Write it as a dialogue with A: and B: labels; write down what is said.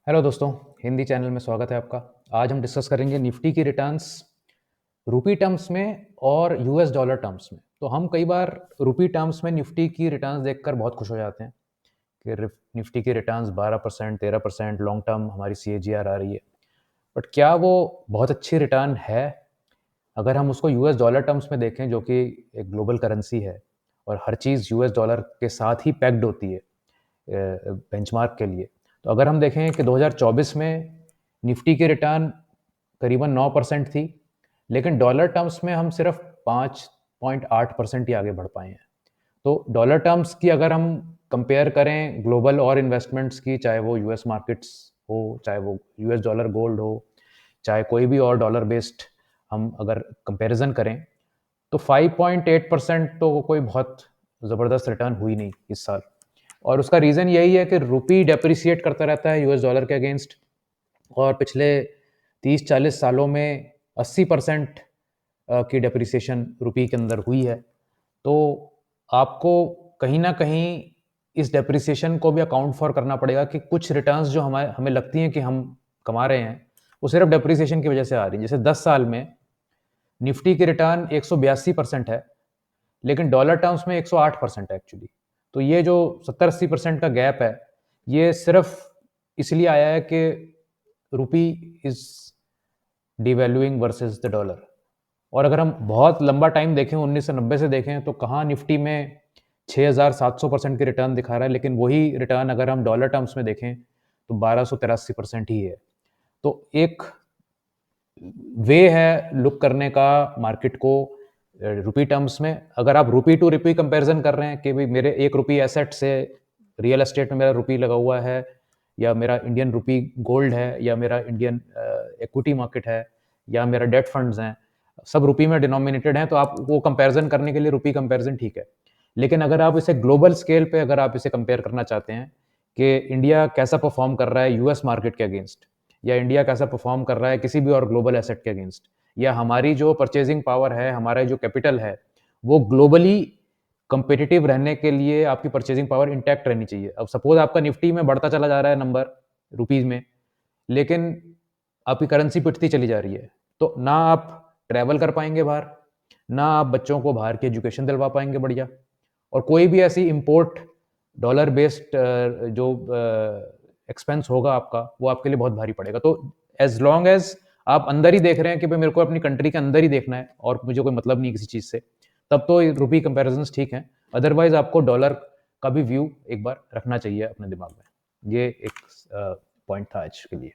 A: Hello दोस्तों, Hindi channel में स्वागत है आपका। आज हम डिस्कस करेंगे निफ्टी की रिटर्न्स रुपी टर्म्स में और यूएस डॉलर टर्म्स में। तो हम कई बार रुपी टर्म्स में निफ्टी की रिटर्न्स देखकर बहुत खुश हो जाते हैं कि निफ्टी की रिटर्न्स 12% 13% लॉन्ग टर्म हमारी CAGR आ रही है। बट क्या वो बहुत अच्छी रिटर्न है? अगर हम उसको यूएस डॉलर टर्म्स में देखें, जो कि एक ग्लोबल करेंसी है और हर चीज़ यूएस डॉलर के साथ ही पैक्ड होती है बेंचमार्क के लिए। तो अगर हम देखें कि 2024 में निफ्टी की रिटर्न करीबन 9% थी, लेकिन डॉलर टर्म्स में हम सिर्फ 5.8% ही आगे बढ़ पाए हैं। तो डॉलर टर्म्स की अगर हम कंपेयर करें ग्लोबल और इन्वेस्टमेंट्स की, चाहे वो यूएस मार्केट्स हो, चाहे वो यूएस डॉलर गोल्ड हो, चाहे कोई भी और डॉलर बेस्ड हम अगर कंपैरिजन करें, तो 5.8% तो कोई बहुत ज़बरदस्त रिटर्न हुई नहीं इस साल। और उसका रीज़न यही है कि रुपी डेप्रिसिएट करता रहता है यूएस डॉलर के अगेंस्ट, और पिछले 30-40 सालों में 80% की डेप्रिसिएशन रुपी के अंदर हुई है। तो आपको कहीं ना कहीं इस डेप्रिसिएशन को भी अकाउंट फॉर करना पड़ेगा कि कुछ रिटर्न्स जो हमें हमें लगती हैं कि हम कमा रहे हैं, वो सिर्फ डेप्रिसिएशन की वजह से आ रही है। जैसे 10 साल में निफ्टी की रिटर्न 182% है, लेकिन डॉलर टर्म्स में 108% है एक्चुअली। तो ये जो 70-80% का गैप है, ये सिर्फ इसलिए आया है कि rupee is devaluing versus the dollar. और अगर हम बहुत लंबा टाइम देखें, 1990 से देखें, तो कहाँ निफ्टी में 6,700% की रिटर्न दिखा रहा है, लेकिन वही रिटर्न अगर हम डॉलर टर्म्स में देखें तो 1283% ही है। तो एक वे है लुक करने का मार्केट को रुपी टर्म्स में। अगर आप रुपी टू रुपी कंपैरिजन कर रहे हैं कि भाई मेरे 1 रुपी एसेट से रियल एस्टेट में मेरा रुपी लगा हुआ है, या मेरा इंडियन रुपी गोल्ड है, या मेरा इंडियन इक्विटी मार्केट है, या मेरा डेट फंड्स हैं, सब रुपी में डिनोमिनेटेड हैं, तो आप वो कंपैरिजन करने के लिए रुपी कंपैरिजन ठीक है। लेकिन अगर आप इसे ग्लोबल स्केल पे अगर आप इसे कंपेयर करना चाहते हैं कि इंडिया कैसा परफॉर्म कर रहा है यूएस मार्केट के अगेंस्ट, या इंडिया कैसा परफॉर्म कर रहा है किसी भी और ग्लोबल एसेट के अगेंस्ट, या हमारी जो परचेजिंग पावर है, हमारा जो कैपिटल है, वो ग्लोबली कंपेटिटिव रहने के लिए आपकी परचेजिंग पावर इंटैक्ट रहनी चाहिए। अब सपोज आपका निफ्टी में बढ़ता चला जा रहा है नंबर रुपीज में, लेकिन आपकी करेंसी पिटती चली जा रही है, तो ना आप ट्रैवल कर पाएंगे बाहर, ना आप बच्चों को बाहर की एजुकेशन दिलवा पाएंगे बढ़िया, और कोई भी ऐसी इंपोर्ट डॉलर बेस्ड जो एक्सपेंस होगा आपका, वो आपके लिए बहुत भारी पड़ेगा। तो एज लॉन्ग एज आप अंदर ही देख रहे हैं कि भाई मेरे को अपनी कंट्री के अंदर ही देखना है और मुझे कोई मतलब नहीं किसी चीज़ से, तब तो रुपी कंपेरिजन ठीक है। अदरवाइज आपको डॉलर का भी व्यू एक बार रखना चाहिए अपने दिमाग में। ये एक पॉइंट था आज के लिए।